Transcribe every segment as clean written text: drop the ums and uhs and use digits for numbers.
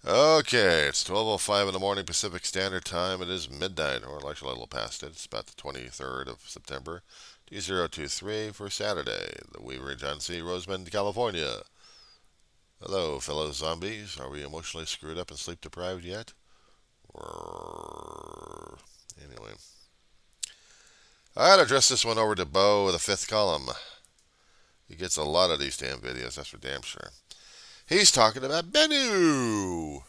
Okay, it's 12:05 in the morning Pacific Standard Time. It is midnight, or actually a little past it. It's about the 23rd of September, 2023 for Saturday, the Wee Ridge on Sea, Rosemond, California. Hello, fellow zombies. Are we emotionally screwed up and sleep deprived yet? Anyway, I'd address this one over to Bo, the fifth column. He gets a lot of these damn videos, that's for damn sure. He's talking about Bennu.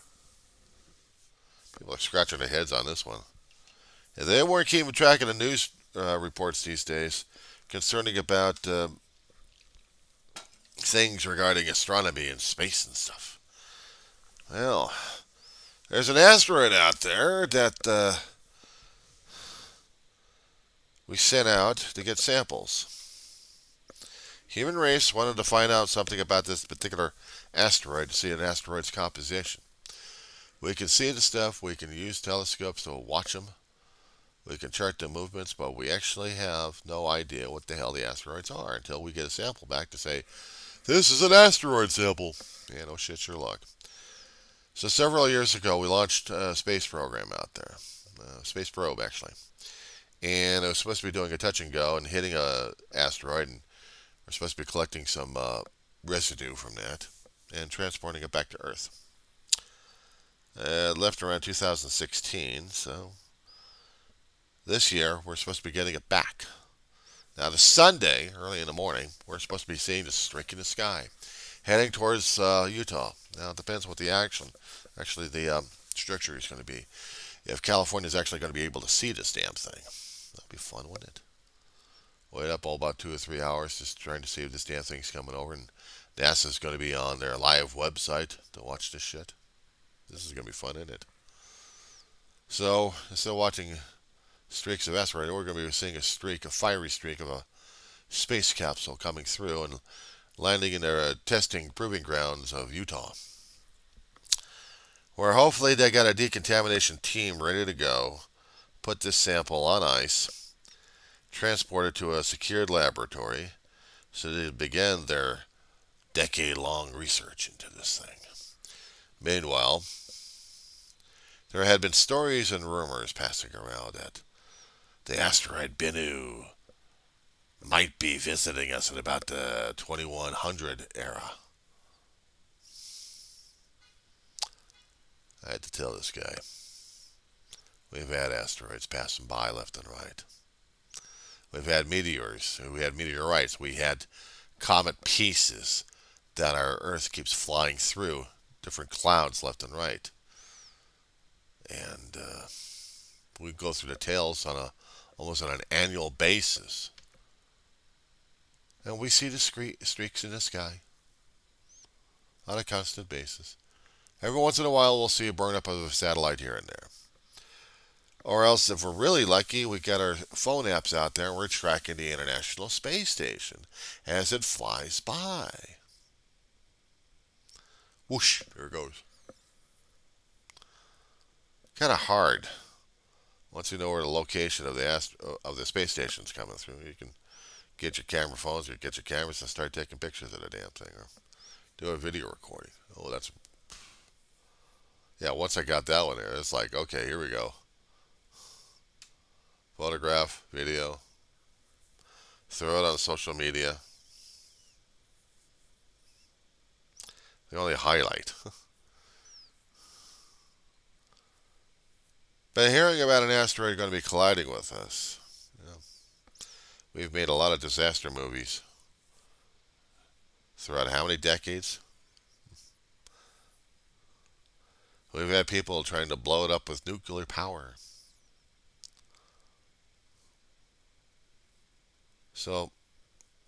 People are scratching their heads on this one. If they weren't keeping track of the news reports these days concerning about things regarding astronomy and space and stuff. Well, there's an asteroid out there that we sent out to get samples. Human race wanted to find out something about this particular asteroid to see an asteroid's composition. We can see the stuff, we can use telescopes to watch them, we can chart the movements, but we actually have no idea what the hell the asteroids are until we get a sample back to say, this is an asteroid sample. Yeah, no shit, your luck. So several years ago, we launched a space program out there, space probe actually, and it was supposed to be doing a touch and go and hitting a asteroid, and we're supposed to be collecting some residue from that and transporting it back to Earth. It left around 2016, so this year we're supposed to be getting it back. Now, the Sunday, early in the morning, we're supposed to be seeing the streak in the sky, heading towards Utah. Now, it depends what the actually the structure is going to be. If California is actually going to be able to see this damn thing, that'd be fun, wouldn't it? Wait up all about 2 or 3 hours just trying to see if this damn thing's coming over, and NASA's going to be on their live website to watch this shit. This is going to be fun, isn't it? So, instead of watching streaks of asteroid, we're going to be seeing a fiery streak of a space capsule coming through and landing in their testing proving grounds of Utah, where hopefully they got a decontamination team ready to go, put this sample on ice, transport it to a secured laboratory so they begin their decade-long research into this thing. Meanwhile, there had been stories and rumors passing around that the asteroid Bennu might be visiting us in about the 2100 era. I had to tell this guy. We've had asteroids passing by left and right. We've had meteors. We had meteorites. We had comet pieces that our Earth keeps flying through, different clouds left and right. And we go through the tails on almost on an annual basis. And we see the streaks in the sky on a constant basis. Every once in a while, we'll see a burn up of a satellite here and there. Or else, if we're really lucky, we got our phone apps out there and we're tracking the International Space Station as it flies by. Whoosh, there it goes. Kind of hard. Once you know where the location of the space station's coming through, you can get your camera phones or get your cameras and start taking pictures of the damn thing, or do a video recording. Oh, that's yeah. Once I got that one there, it's like, okay, here we go. Photograph, video, throw it on social media. The only highlight. But hearing about an asteroid going to be colliding with us, you know, we've made a lot of disaster movies throughout how many decades? We've had people trying to blow it up with nuclear power. So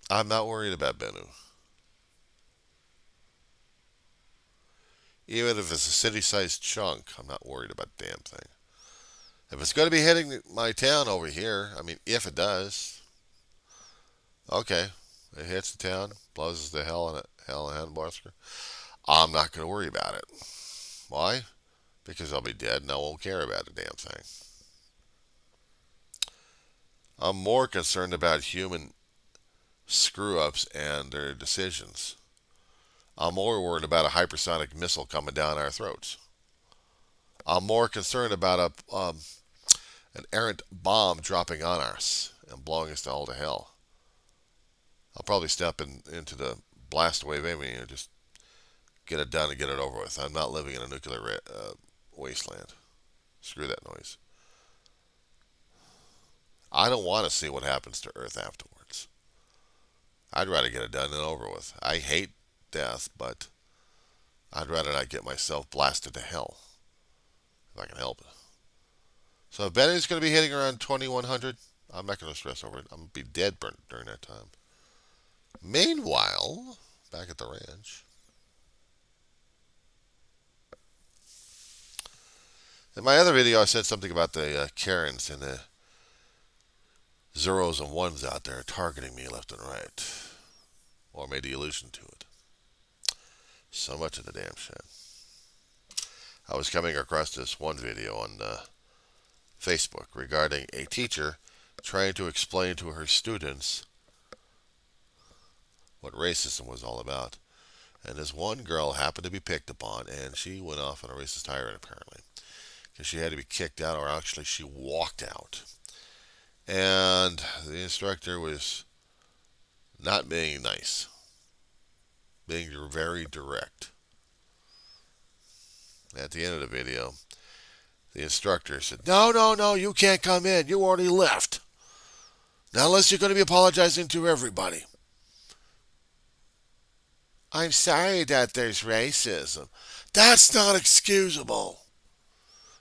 I'm not worried about Bennu. Even if it's a city-sized chunk, I'm not worried about the damn thing. If it's going to be hitting my town over here, I mean, if it does, okay, it hits the town, blows the hell in Handbusker. I'm not going to worry about it. Why? Because I'll be dead and I won't care about the damn thing. I'm more concerned about human screw ups and their decisions. I'm more worried about a hypersonic missile coming down our throats. I'm more concerned about an errant bomb dropping on us and blowing us all to hell. I'll probably step into the blast wave anyway and just get it done and get it over with. I'm not living in a nuclear wasteland. Screw that noise. I don't want to see what happens to Earth afterwards. I'd rather get it done and over with. I hate death, but I'd rather not get myself blasted to hell if I can help it. So if Benny's going to be hitting around 2100, I'm not going to stress over it. I'm going to be dead burnt during that time. Meanwhile, back at the ranch, in my other video, I said something about the Karens and the zeros and ones out there targeting me left and right, or made the allusion to it. So much of the damn shit. I was coming across this one video on Facebook regarding a teacher trying to explain to her students what racism was all about. And this one girl happened to be picked upon, and she went off on a racist tirade, apparently, because she had to be kicked out, or actually she walked out. And the instructor was not being nice, being very direct. At the end of the video, the instructor said, No, you can't come in. You already left. Now, unless you're going to be apologizing to everybody. I'm sorry that there's racism. That's not excusable.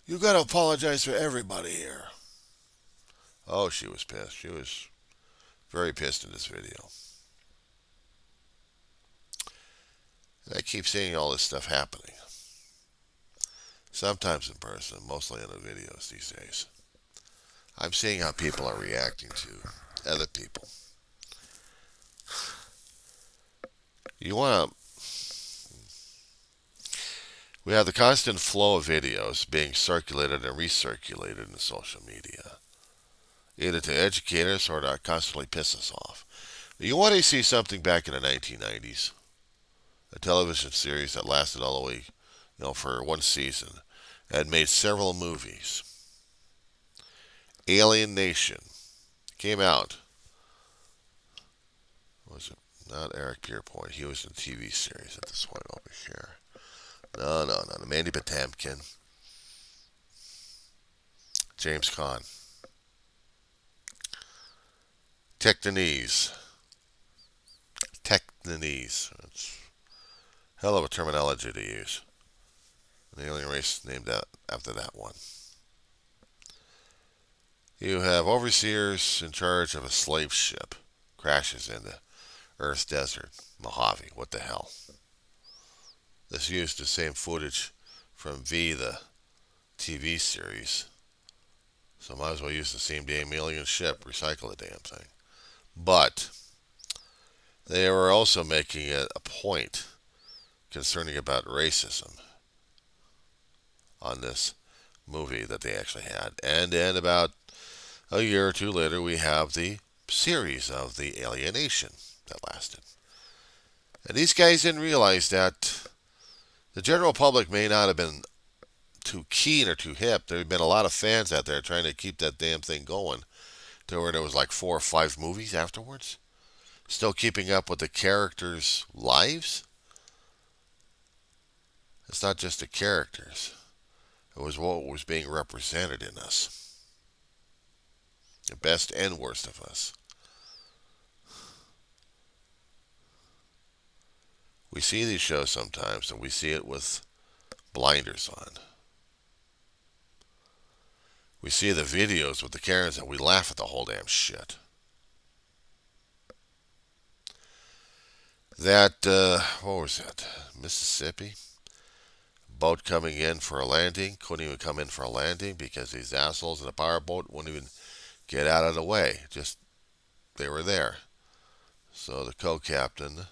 You got to apologize for everybody here. Oh, she was pissed. She was very pissed in this video. And I keep seeing all this stuff happening. Sometimes in person, mostly in the videos these days. I'm seeing how people are reacting to other people. We have the constant flow of videos being circulated and recirculated in social media, either to educate us or to constantly piss us off. You want to see something back in the 1990s, a television series that lasted all the way, for one season, and made several movies. Alien Nation came out. Was it not Eric Pierpoint? He was in the TV series at this point over here. No. Mandy Patinkin. James Caan. Technonese. That's a hell of a terminology to use. The alien race named after that one. You have overseers in charge of a slave ship. Crashes into Earth's desert. Mojave. What the hell? This used the same footage from V, the TV series. So might as well use the same damn alien ship. Recycle the damn thing. But they were also making it a point concerning about racism on this movie that they actually had. And then about a year or two later, we have the series of the Alienation that lasted. And these guys didn't realize that the general public may not have been too keen or too hip. There had been a lot of fans out there trying to keep that damn thing going to where there was like 4 or 5 movies afterwards. Still keeping up with the characters' lives. It's not just the characters. It was what was being represented in us. The best and worst of us. We see these shows sometimes, and we see it with blinders on. We see the videos with the Karens, and we laugh at the whole damn shit. That, what was that? Mississippi? Boat coming in for a landing. Couldn't even come in for a landing because these assholes in the powerboat wouldn't even get out of the way. Just, they were there. So the co-captain,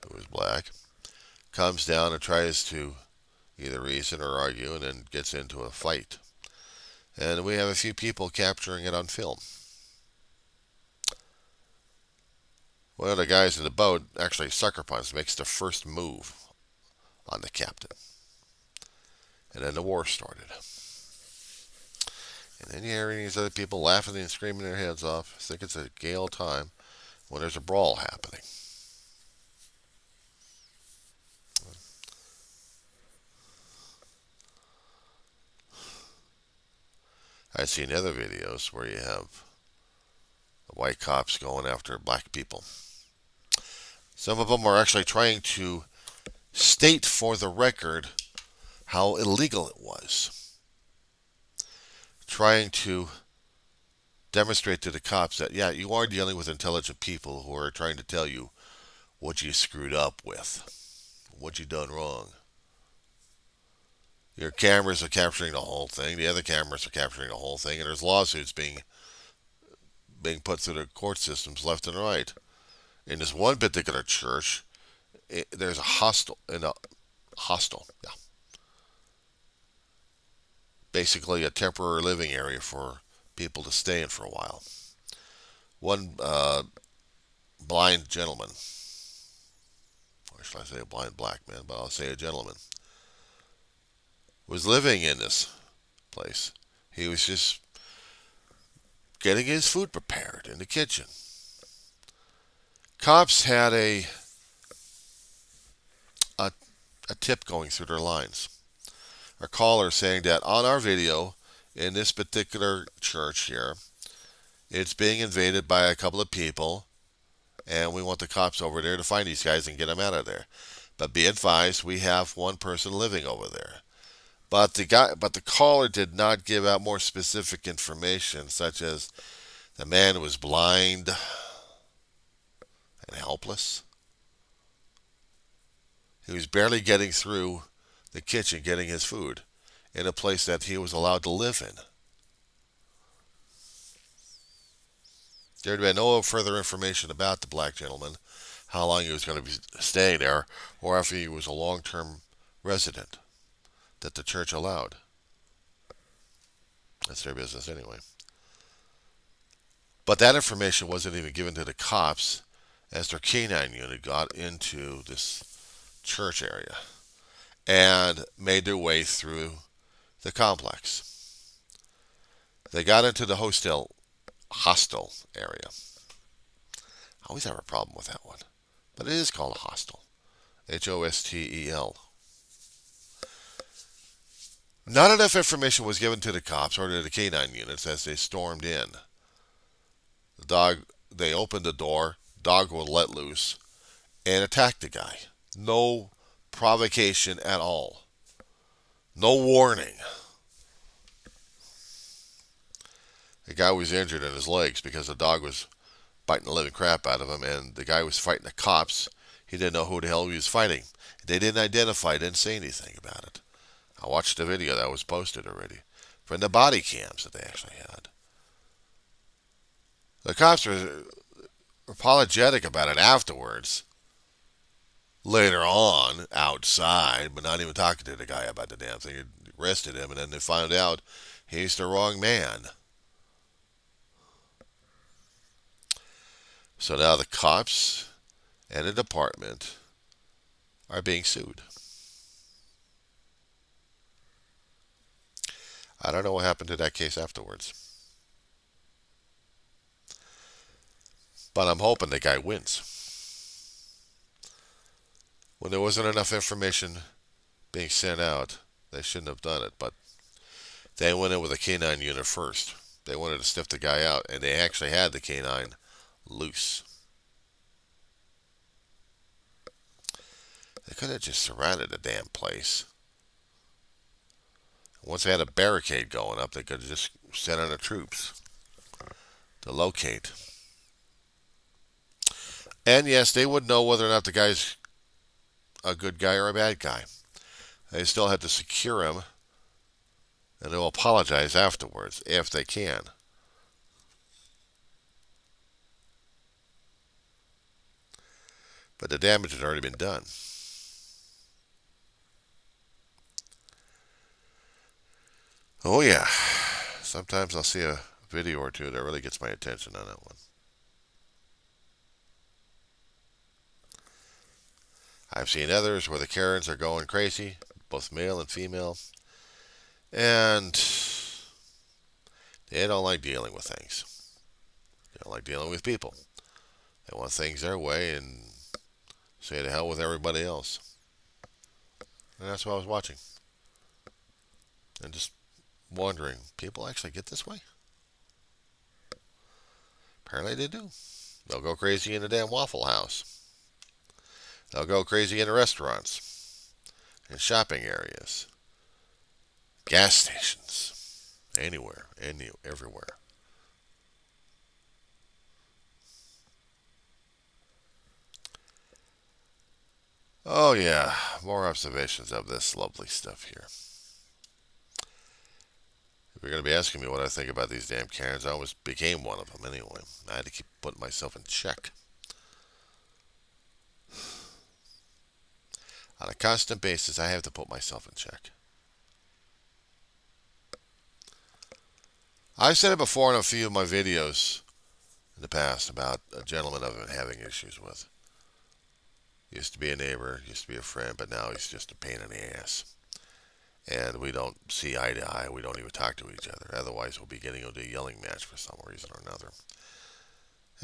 who was black, comes down and tries to either reason or argue, and then gets into a fight. And we have a few people capturing it on film. One of the guys in the boat, actually Sucker Punch, makes the first move on the captain. And then the war started. And then you hear these other people laughing and screaming their heads off. I think it's a gay old time when there's a brawl happening. I've seen other videos where you have the white cops going after black people. Some of them are actually trying to state for the record how illegal it was. Trying to demonstrate to the cops that, yeah, you are dealing with intelligent people who are trying to tell you what you screwed up with, what you done wrong. Your cameras are capturing the whole thing. The other cameras are capturing the whole thing, and there's lawsuits being put through the court systems left and right. In this one particular church, there's a hostel yeah, basically a temporary living area for people to stay in for a while. One blind gentleman, or should I say a blind black man, but I'll say a gentleman, was living in this place. He was just getting his food prepared in the kitchen. Cops had a tip going through their lines. A caller saying that on our video in this particular church here, it's being invaded by a couple of people, and we want the cops over there to find these guys and get them out of there. But be advised, we have one person living over there. But the caller did not give out more specific information, such as the man was blind and helpless. He was barely getting through the kitchen, getting his food in a place that he was allowed to live in. There had been no further information about the black gentleman, how long he was going to be staying there, or if he was a long-term resident that the church allowed. That's their business anyway. But that information wasn't even given to the cops as their canine unit got into this church area and made their way through the complex. They got into the hostel area. I always have a problem with that one, but it is called a hostel. Hostel. Not enough information was given to the cops or to the canine units as they stormed in. They opened the door, dog was let loose, and attacked the guy. No provocation at all. No warning. The guy was injured in his legs because the dog was biting the living crap out of him, and the guy was fighting the cops. He didn't know who the hell he was fighting. They didn't identify, didn't say anything about it. I watched the video that was posted already from the body cams that they actually had. The cops were apologetic about it afterwards. Later on, outside, but not even talking to the guy about the damn thing. They arrested him, and then they found out he's the wrong man. So now the cops and the department are being sued. I don't know what happened to that case afterwards. But I'm hoping the guy wins. When there wasn't enough information being sent out, they shouldn't have done it. But they went in with a canine unit first. They wanted to sniff the guy out, and they actually had the canine loose. They could have just surrounded the damn place. Once they had a barricade going up, they could have just sent in the troops to locate. And yes, they would know whether or not the guy's a good guy or a bad guy. They still had to secure him, and they'll apologize afterwards if they can. But the damage had already been done. Oh yeah, sometimes I'll see a video or two that really gets my attention on that one. I've seen others where the Karens are going crazy, both male and female. And they don't like dealing with things. They don't like dealing with people. They want things their way and say to hell with everybody else. And that's what I was watching. And just wondering, people actually get this way? Apparently they do. They'll go crazy in the damn Waffle House. They'll go crazy in the restaurants, in shopping areas, gas stations, anywhere, everywhere. Oh yeah, more observations of this lovely stuff here. If you're going to be asking me what I think about these damn Karens, I almost became one of them anyway. I had to keep putting myself in check. On a constant basis, I have to put myself in check. I've said it before in a few of my videos in the past about a gentleman I've been having issues with. He used to be a neighbor, used to be a friend, but now he's just a pain in the ass. And we don't see eye to eye. We don't even talk to each other. Otherwise, we'll be getting into a yelling match for some reason or another.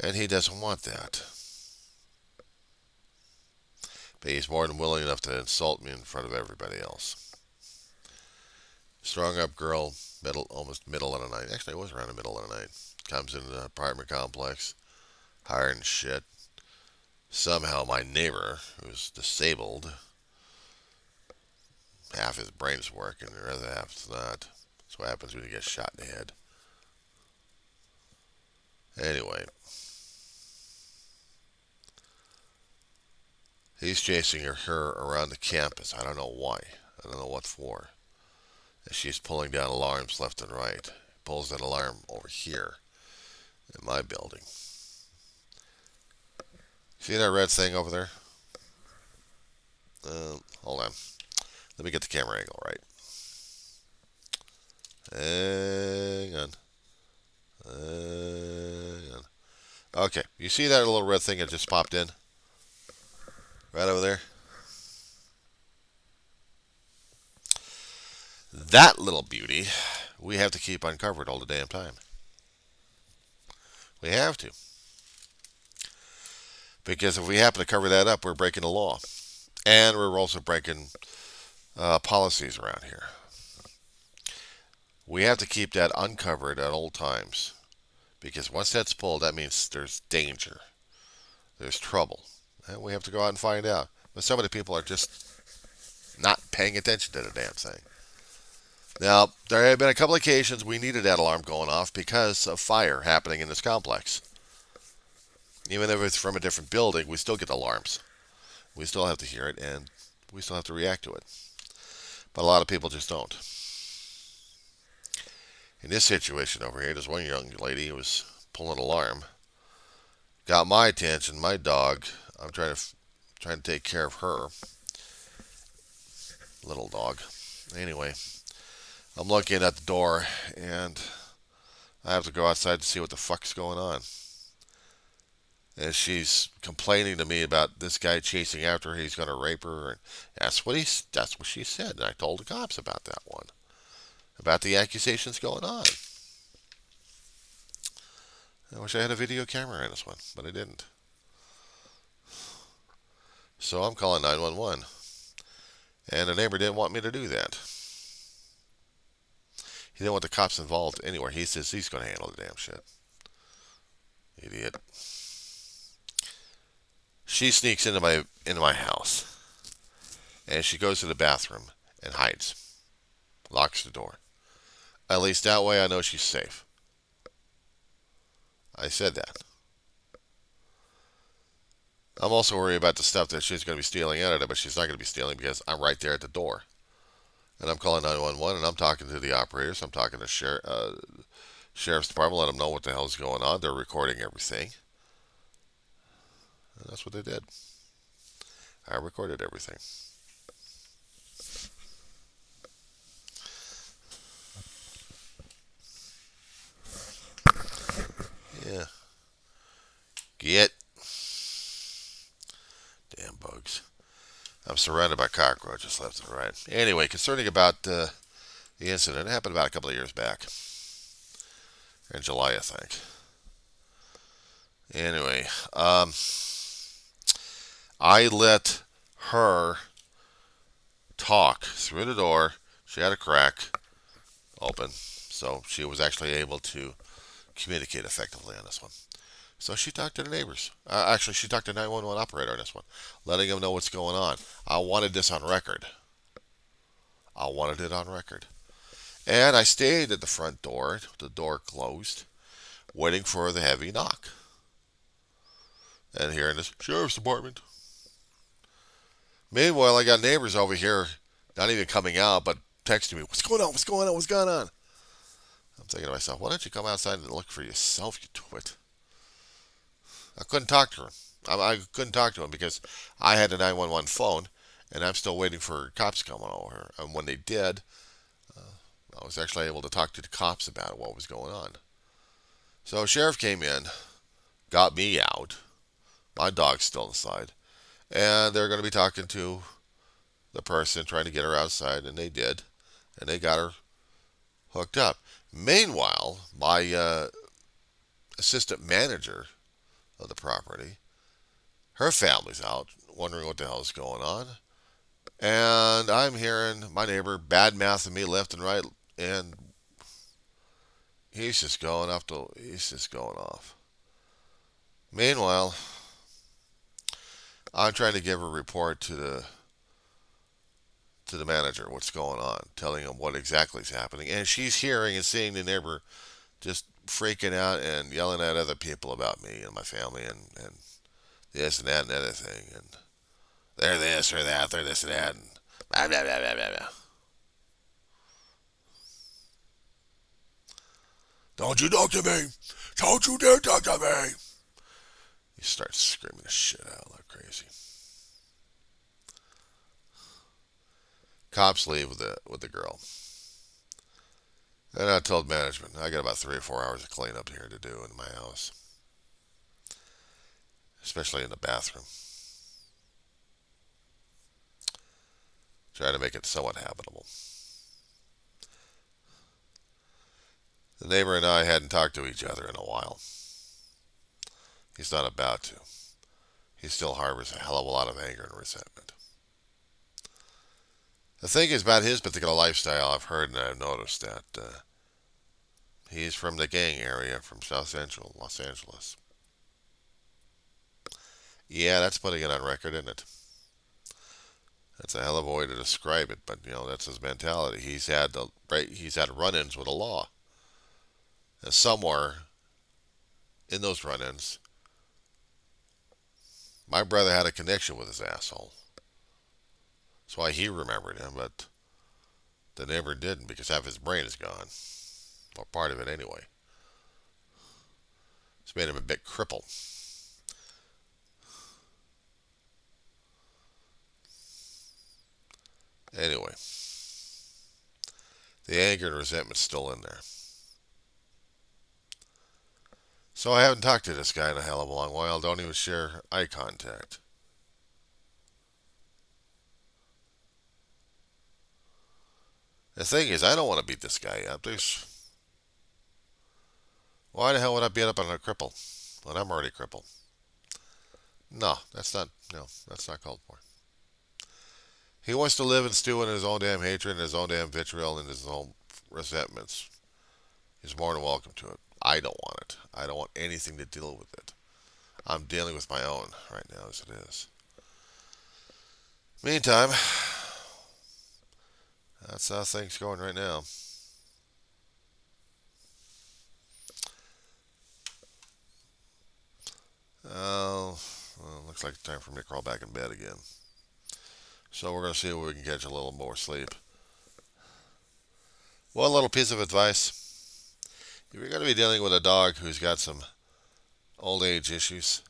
And he doesn't want that. But he's more than willing enough to insult me in front of everybody else. Strung up girl, almost middle of the night. Actually, it was around the middle of the night. Comes into the apartment complex, hiring shit. Somehow my neighbor, who's disabled, half his brain's working, the other half's not. That's what happens when you get shot in the head. Anyway, he's chasing her around the campus. I don't know why. I don't know what for. And she's pulling down alarms left and right. Pulls that alarm over here in my building. See that red thing over there? Hold on. Let me get the camera angle right. Hang on. Hang on. Okay, you see that little red thing that just popped in? Right over there? That little beauty, we have to keep uncovered all the damn time. We have to. Because if we happen to cover that up, we're breaking the law. And we're also breaking policies around here. We have to keep that uncovered at all times. Because once that's pulled, that means there's danger. There's trouble. And we have to go out and find out. But some of the people are just not paying attention to the damn thing. Now, there have been a couple of occasions we needed that alarm going off because of fire happening in this complex. Even if it's from a different building, we still get alarms. We still have to hear it, and we still have to react to it. But a lot of people just don't. In this situation over here, there's one young lady who was pulling an alarm. Got my attention, my dog. I'm trying to take care of her. Little dog. Anyway, I'm looking at the door, and I have to go outside to see what the fuck's going on. And she's complaining to me about this guy chasing after her. He's going to rape her. And that's what she said. And I told the cops about that one, about the accusations going on. I wish I had a video camera in this one, but I didn't. So I'm calling 911. And the neighbor didn't want me to do that. He didn't want the cops involved anywhere. He says he's going to handle the damn shit. Idiot. She sneaks into my house, and she goes to the bathroom and hides, locks the door. At least that way I know she's safe. I said that. I'm also worried about the stuff that she's going to be stealing out of it, but she's not going to be stealing because I'm right there at the door. And I'm calling 911, and I'm talking to the operators. I'm talking to Sheriff's Department, let them know what the hell's going on. They're recording everything. And that's what they did. I recorded everything. Yeah. Get. Damn bugs. I'm surrounded by cockroaches left and right. Anyway, concerning about The incident happened about a couple of years back, in July, I think. Anyway, I let her talk through the door. She had a crack open, so she was actually able to communicate effectively on this one. So she talked to the neighbors. Actually, she talked to the 911 operator on this one, letting them know what's going on. I wanted this on record. I wanted it on record. And I stayed at the front door, the door closed, waiting for the heavy knock. And hearing this, Sheriff's Department. Meanwhile, I got neighbors over here, not even coming out, but texting me, what's going on, what's going on, what's going on? I'm thinking to myself, why don't you come outside and look for yourself, you twit? I couldn't talk to him. I couldn't talk to him because I had a 911 phone, and I'm still waiting for cops coming over. And when they did, I was actually able to talk to the cops about what was going on. So sheriff came in, got me out. My dog's still inside. And they're going to be talking to the person, trying to get her outside, and they did. And they got her hooked up. Meanwhile, my assistant manager of the property, her family's out, wondering what the hell is going on. And I'm hearing my neighbor bad mouthing me left and right, and he's just going off. Meanwhile, I'm trying to give a report to the manager what's going on, telling him what exactly is happening, and she's hearing and seeing the neighbor just freaking out and yelling at other people about me and my family and this and that and the other thing, and they're this or that, they're this and that, and blah, blah, blah, blah, blah, blah. Don't you talk to me! Don't you dare talk to me! He starts screaming the shit out like crazy. Cops leave with the girl. And I told management, I got about 3 or 4 hours of cleanup here to do in my house, especially in the bathroom. Try to make it somewhat habitable. The neighbor and I hadn't talked to each other in a while. He's not about to. He still harbors a hell of a lot of anger and resentment. The thing is about his particular lifestyle, I've heard and I've noticed that he's from the gang area from South Central Los Angeles. Yeah, that's putting it on record, isn't it? That's a hell of a way to describe it, but that's his mentality. He's had run-ins with the law. And somewhere in those run-ins, my brother had a connection with his asshole. That's why he remembered him, but the neighbor didn't because half his brain is gone. Or part of it anyway. It's made him a bit crippled. Anyway, the anger and resentment's still in there. So I haven't talked to this guy in a hell of a long while. Don't even share eye contact. The thing is, I don't want to beat this guy up. Why the hell would I beat up on a cripple when I'm already crippled? No, that's not called for. He wants to live and stew in his own damn hatred and his own damn vitriol and his own resentments. He's more than welcome to it. I don't want it. I don't want anything to deal with it. I'm dealing with my own right now as it is. Meantime, that's how things going right now. Well, looks like it's time for me to crawl back in bed again. So we're going to see if we can catch a little more sleep. One little piece of advice. If you're going to be dealing with a dog who's got some old age issues,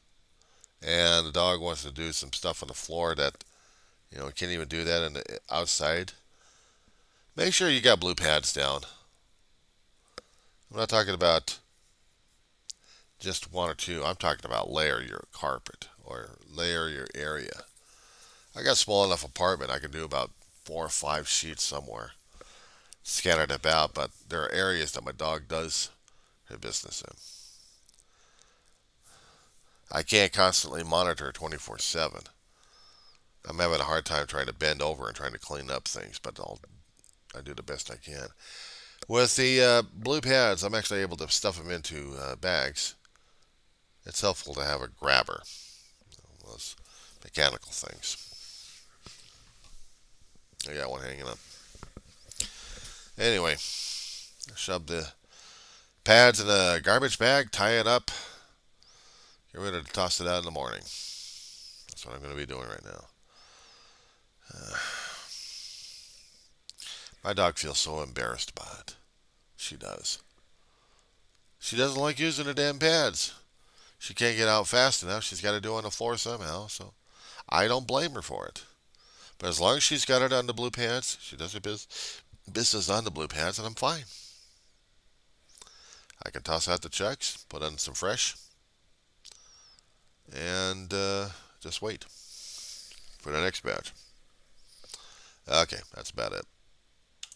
and the dog wants to do some stuff on the floor that, can't even do that outside, make sure you got blue pads down. I'm not talking about just one or two. I'm talking about layer your carpet or layer your area. I got a small enough apartment I can do about 4 or 5 sheets somewhere. scattered about, but there are areas that my dog does her business in. I can't constantly monitor 24/7. I'm having a hard time trying to bend over and trying to clean up things, but I do the best I can. With the blue pads, I'm actually able to stuff them into bags. It's helpful to have a grabber, those mechanical things. I got one hanging up. Anyway, shove the pads in a garbage bag, tie it up, get ready to toss it out in the morning. That's what I'm going to be doing right now. My dog feels so embarrassed by it. She does. She doesn't like using the damn pads. She can't get out fast enough. She's got to do it on the floor somehow. So I don't blame her for it. But as long as she's got it on the blue pads, she does her business on the blue pads, and I'm fine. I can toss out the checks, put in some fresh, and just wait for the next batch. Okay, that's about it.